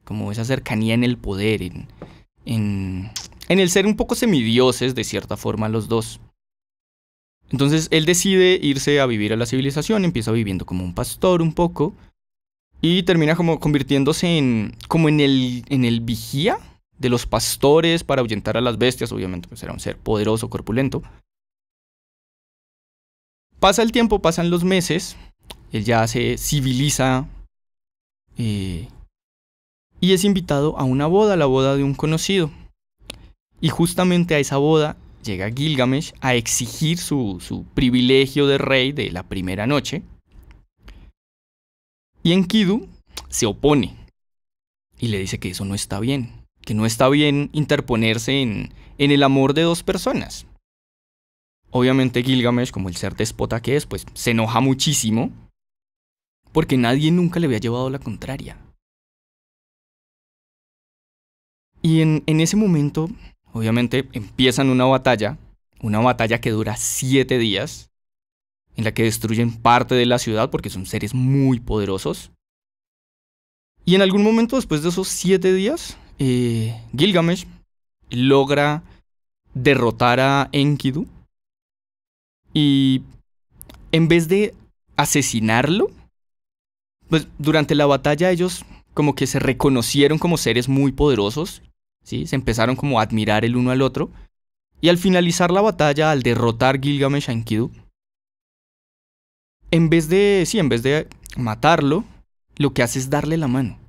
Como esa cercanía en el poder, en el ser un poco semidioses, de cierta forma, los dos. Entonces él decide irse a vivir a la civilización, empieza viviendo como un pastor un poco, y termina como convirtiéndose en el vigía de los pastores para ahuyentar a las bestias. Obviamente pues era un ser poderoso, corpulento. Pasa el tiempo, pasan los meses, él ya se civiliza y es invitado a una boda, la boda de un conocido. Y justamente a esa boda llega Gilgamesh a exigir su privilegio de rey de la primera noche. Y Enkidu se opone y le dice que eso no está bien, que no está bien interponerse en el amor de dos personas. Obviamente Gilgamesh, como el ser déspota que es, pues se enoja muchísimo porque nadie nunca le había llevado la contraria. Y en ese momento, obviamente, empiezan una batalla que dura 7 días, en la que destruyen parte de la ciudad porque son seres muy poderosos. Y en algún momento después de esos 7 días, Gilgamesh logra derrotar a Enkidu. Y en vez de asesinarlo, pues durante la batalla ellos como que se reconocieron como seres muy poderosos, ¿sí? Se empezaron como a admirar el uno al otro. Y al finalizar la batalla, al derrotar Gilgamesh a Enkidu, en vez de matarlo, lo que hace es darle la mano.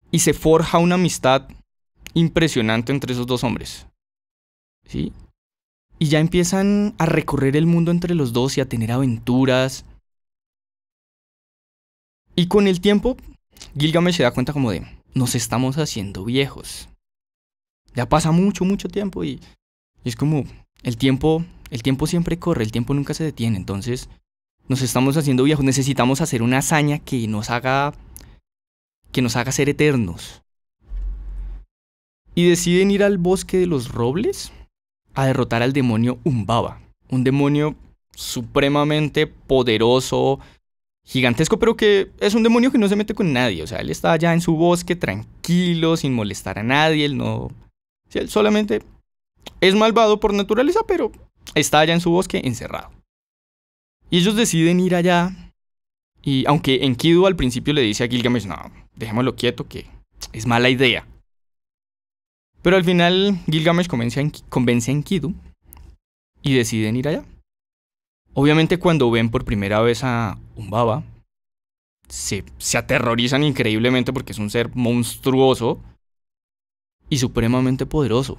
Y se forja una amistad impresionante entre esos dos hombres, ¿sí? Y ya empiezan a recorrer el mundo entre los dos y a tener aventuras. Y con el tiempo, Gilgamesh se da cuenta como de, nos estamos haciendo viejos. Ya pasa mucho tiempo y es como, el tiempo siempre corre, el tiempo nunca se detiene. Entonces, nos estamos haciendo viejos, necesitamos hacer una hazaña que nos haga ser eternos. Y deciden ir al bosque de los robles a derrotar al demonio Umbaba, un demonio supremamente poderoso, gigantesco, pero que es un demonio que no se mete con nadie. O sea, él está allá en su bosque tranquilo, sin molestar a nadie. Él solamente es malvado por naturaleza, pero está allá en su bosque encerrado. Y ellos deciden ir allá. Y aunque Enkidu al principio le dice a Gilgamesh, no, dejémoslo quieto, que es mala idea. Pero al final Gilgamesh convence a Enkidu y deciden ir allá. Obviamente cuando ven por primera vez a Umbaba, se aterrorizan increíblemente porque es un ser monstruoso y supremamente poderoso.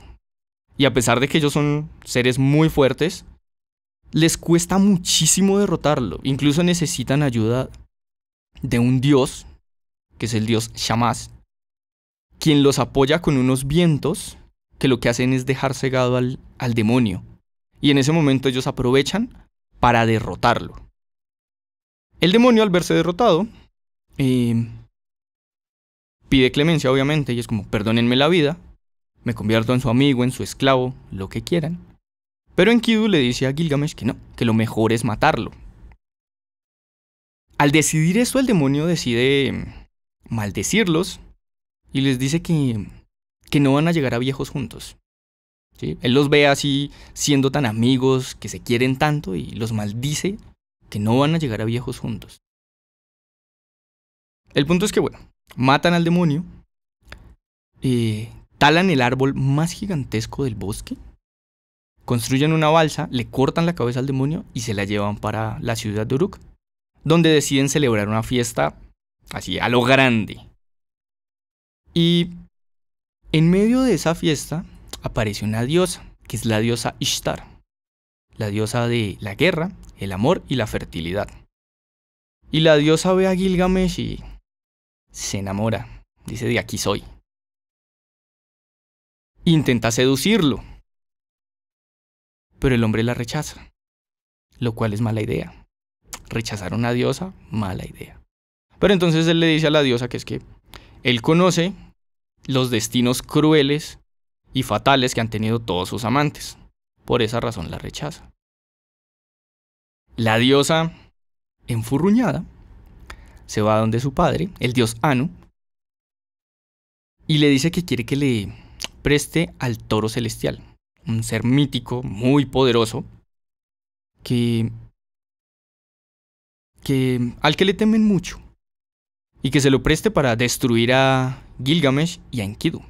Y a pesar de que ellos son seres muy fuertes, les cuesta muchísimo derrotarlo. Incluso necesitan ayuda de un dios, que es el dios Shamash, quien los apoya con unos vientos que lo que hacen es dejar cegado al demonio. Y en ese momento ellos aprovechan para derrotarlo. El demonio, al verse derrotado, pide clemencia, obviamente, y es como, perdónenme la vida, me convierto en su amigo, en su esclavo, lo que quieran. Pero Enkidu le dice a Gilgamesh que no, que lo mejor es matarlo. Al decidir eso, el demonio decide maldecirlos y les dice que no van a llegar a viejos juntos. ¿Sí? Él los ve así, siendo tan amigos, que se quieren tanto, y los maldice que no van a llegar a viejos juntos. El punto es que, bueno, matan al demonio, talan el árbol más gigantesco del bosque, construyen una balsa, le cortan la cabeza al demonio y se la llevan para la ciudad de Uruk, donde deciden celebrar una fiesta así a lo grande. Y en medio de esa fiesta aparece una diosa, que es la diosa Ishtar, la diosa de la guerra, el amor y la fertilidad. Y la diosa ve a Gilgamesh y se enamora, dice, de aquí soy. Intenta seducirlo, pero el hombre la rechaza, lo cual es mala idea. Rechazar a una diosa, mala idea. Pero entonces él le dice a la diosa que es que él conoce los destinos crueles y fatales que han tenido todos sus amantes. Por esa razón la rechaza. La diosa, enfurruñada, se va donde su padre, el dios Anu, y le dice que quiere que le preste al toro celestial, un ser mítico, muy poderoso, al que le temen mucho, y que se lo preste para destruir a Gilgamesh y a Enkidu.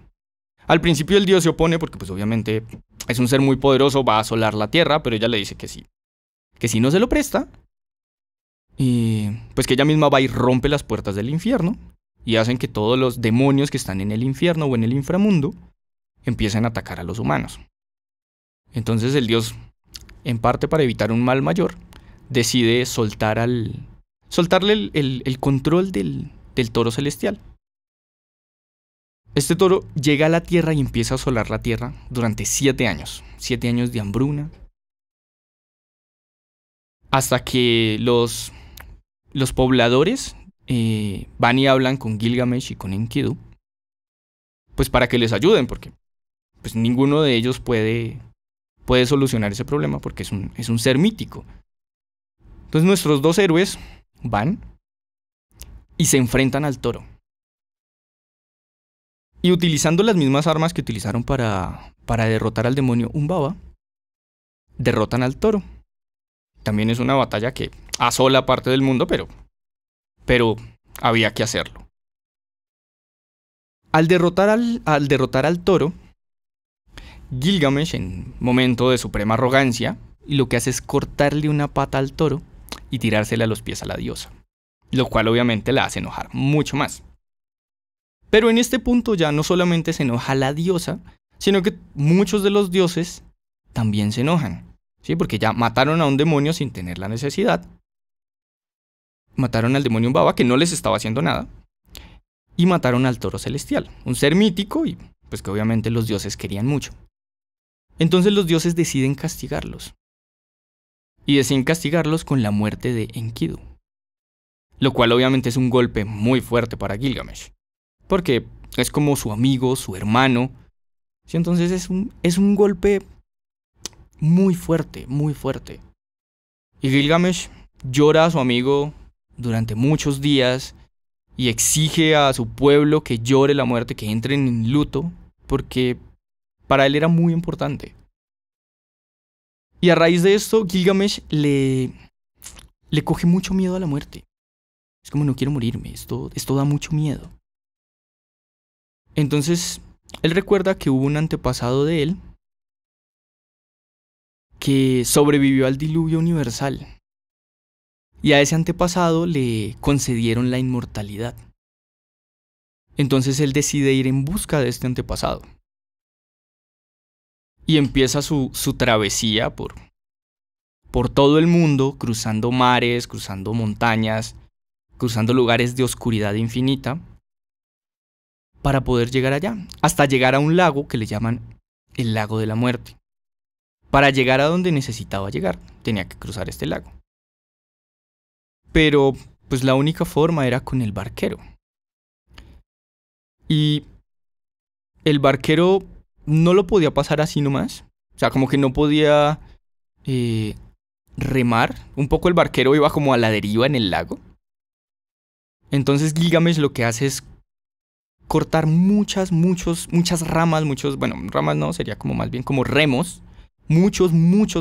Al principio el dios se opone porque pues obviamente es un ser muy poderoso, va a asolar la tierra, pero ella le dice que sí, que si no se lo presta, pues que ella misma va y rompe las puertas del infierno y hacen que todos los demonios que están en el infierno o en el inframundo empiecen a atacar a los humanos. Entonces el dios, en parte para evitar un mal mayor, decide soltarle el control del toro celestial. Este toro llega a la tierra y empieza a asolar la tierra durante 7 años. 7 años de hambruna. Hasta que los pobladores van y hablan con Gilgamesh y con Enkidu, pues para que les ayuden, porque pues ninguno de ellos puede solucionar ese problema porque es un ser mítico. Entonces nuestros dos héroes van y se enfrentan al toro. Y utilizando las mismas armas que utilizaron para derrotar al demonio Umbaba, derrotan al toro. También es una batalla que asola parte del mundo, pero había que hacerlo. Al derrotar al toro, Gilgamesh, en momento de suprema arrogancia, lo que hace es cortarle una pata al toro y tirársela a los pies a la diosa, lo cual obviamente la hace enojar mucho más. Pero en este punto ya no solamente se enoja la diosa, sino que muchos de los dioses también se enojan, ¿sí? Porque ya mataron a un demonio sin tener la necesidad. Mataron al demonio Umbaba, que no les estaba haciendo nada. Y mataron al toro celestial, un ser mítico y pues que obviamente los dioses querían mucho. Entonces los dioses deciden castigarlos. Y deciden castigarlos con la muerte de Enkidu. Lo cual obviamente es un golpe muy fuerte para Gilgamesh. Porque es como su amigo, su hermano. ¿Sí? Entonces es un golpe muy fuerte, muy fuerte. Y Gilgamesh llora a su amigo durante muchos días y exige a su pueblo que llore la muerte, que entren en luto, porque para él era muy importante. Y a raíz de esto, Gilgamesh le coge mucho miedo a la muerte. Es como, no quiero morirme, esto da mucho miedo. Entonces, él recuerda que hubo un antepasado de él que sobrevivió al diluvio universal. Y a ese antepasado le concedieron la inmortalidad. Entonces él decide ir en busca de este antepasado. Y empieza su travesía por todo el mundo, cruzando mares, cruzando montañas, cruzando lugares de oscuridad infinita, para poder llegar allá, hasta llegar a un lago que le llaman el lago de la muerte. Para llegar a donde necesitaba llegar, tenía que cruzar este lago. Pero pues la única forma era con el barquero. Y el barquero no lo podía pasar así nomás. O sea, como que no podía remar. Un poco el barquero iba como a la deriva en el lago. Entonces Gilgamesh lo que hace es cortar muchas ramas, bueno, ramas no, sería como más bien como remos. Muchos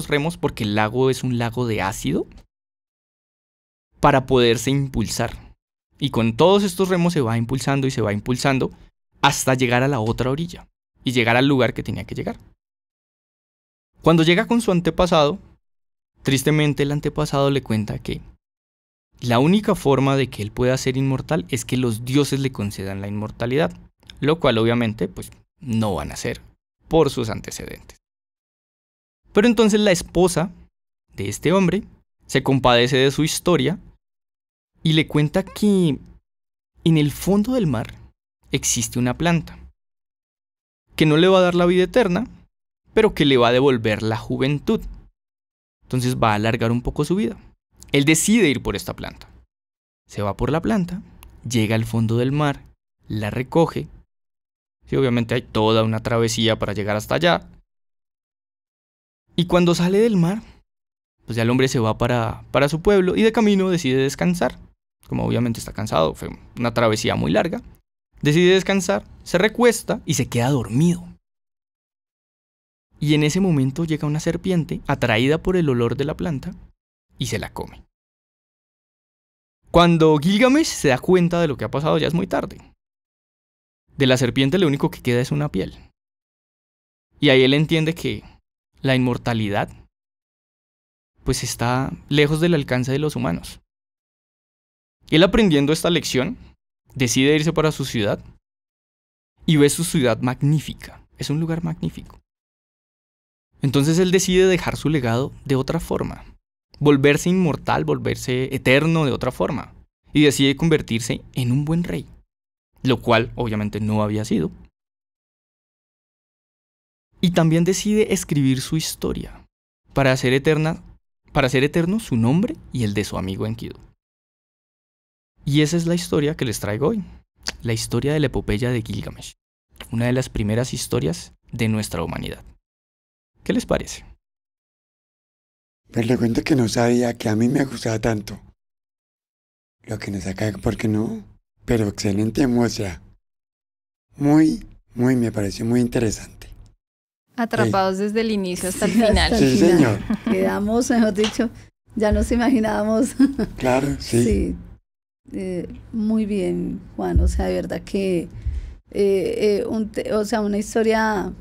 remos, porque el lago es un lago de ácido, para poderse impulsar. Y con todos estos remos se va impulsando y se va impulsando hasta llegar a la otra orilla y llegar al lugar que tenía que llegar. Cuando llega con su antepasado, tristemente el antepasado le cuenta que la única forma de que él pueda ser inmortal es que los dioses le concedan la inmortalidad, lo cual obviamente pues no van a hacer por sus antecedentes. Pero entonces la esposa de este hombre se compadece de su historia y le cuenta que en el fondo del mar existe una planta que no le va a dar la vida eterna, pero que le va a devolver la juventud. Entonces va a alargar un poco su vida. Él decide ir por esta planta. Se va por la planta, llega al fondo del mar, la recoge. Sí, obviamente hay toda una travesía para llegar hasta allá. Y cuando sale del mar, pues ya el hombre se va para su pueblo y de camino decide descansar. Como obviamente está cansado, fue una travesía muy larga. Decide descansar, se recuesta y se queda dormido. Y en ese momento llega una serpiente atraída por el olor de la planta y se la come. Cuando Gilgamesh se da cuenta de lo que ha pasado ya es muy tarde. De la serpiente lo único que queda es una piel. Y ahí él entiende que la inmortalidad pues está lejos del alcance de los humanos. Él, aprendiendo esta lección, decide irse para su ciudad y ve su ciudad magnífica. Es un lugar magnífico. Entonces él decide dejar su legado de otra forma, volverse inmortal, volverse eterno de otra forma, y decide convertirse en un buen rey, lo cual obviamente no había sido. Y también decide escribir su historia para hacer eterno su nombre y el de su amigo Enkidu. Y esa es la historia que les traigo hoy, la historia de la epopeya de Gilgamesh, una de las primeras historias de nuestra humanidad. ¿Qué les parece? Pues le cuento que no sabía que a mí me gustaba tanto lo que nos saca, porque no, pero excelente, o sea, me pareció muy interesante. Atrapados desde el inicio hasta el Sí, final. hasta el Sí, final. señor. Quedamos, mejor dicho, ya nos imaginábamos. Claro, sí. Muy bien, Juan. O sea, de verdad que una historia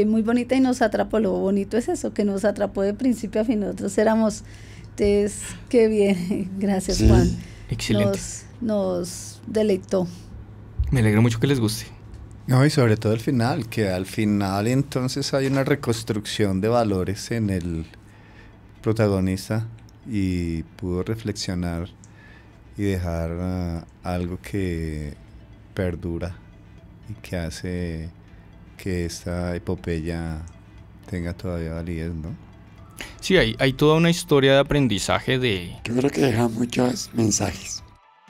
muy bonita, y nos atrapó. Lo bonito es eso, que nos atrapó de principio a fin. Nosotros éramos, entonces, qué bien. Gracias, Sí. Juan. Excelente. Nos deleitó. Me alegro mucho que les guste. No, y sobre todo el final, que al final entonces hay una reconstrucción de valores en el protagonista y pudo reflexionar y dejar algo que perdura y que hace que esta epopeya tenga todavía validez, ¿no? Sí, hay toda una historia de aprendizaje Yo creo que deja muchos mensajes.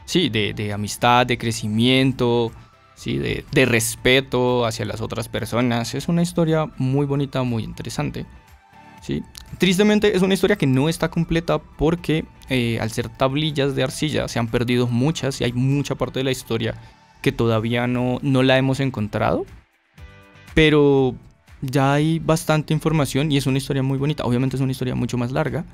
Sí, de amistad, de crecimiento, sí, de respeto hacia las otras personas. Es una historia muy bonita, muy interesante. ¿Sí? Tristemente es una historia que no está completa porque al ser tablillas de arcilla se han perdido muchas y hay mucha parte de la historia que todavía no la hemos encontrado. Pero ya hay bastante información y es una historia muy bonita. Obviamente es una historia mucho más larga,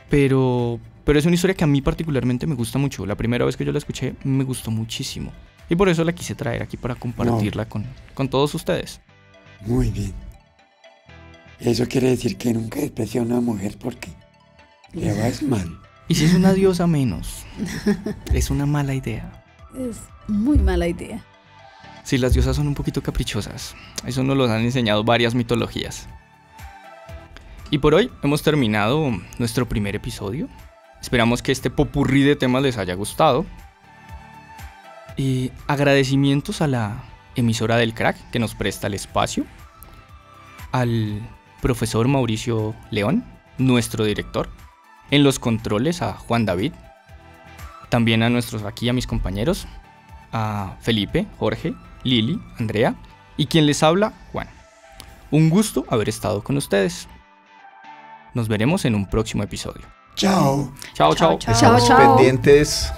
pero es una historia que a mí particularmente me gusta mucho. La primera vez que yo la escuché me gustó muchísimo y por eso la quise traer aquí para compartirla con todos ustedes. Muy bien. Eso quiere decir que nunca desprecia a una mujer porque le va mal. Y si es una diosa menos, es una mala idea. Es muy mala idea. Sí, las diosas son un poquito caprichosas. Eso nos lo han enseñado varias mitologías. Y por hoy hemos terminado nuestro primer episodio. Esperamos que este popurrí de temas les haya gustado. Agradecimientos a la emisora del Crack que nos presta el espacio, al profesor Mauricio León, nuestro director, en los controles a Juan David, también a mis compañeros, a Felipe, Jorge, Lili, Andrea y quien les habla, Juan. Un gusto haber estado con ustedes. Nos veremos en un próximo episodio. Chao. Chao, chao. Chao, chao. Pendientes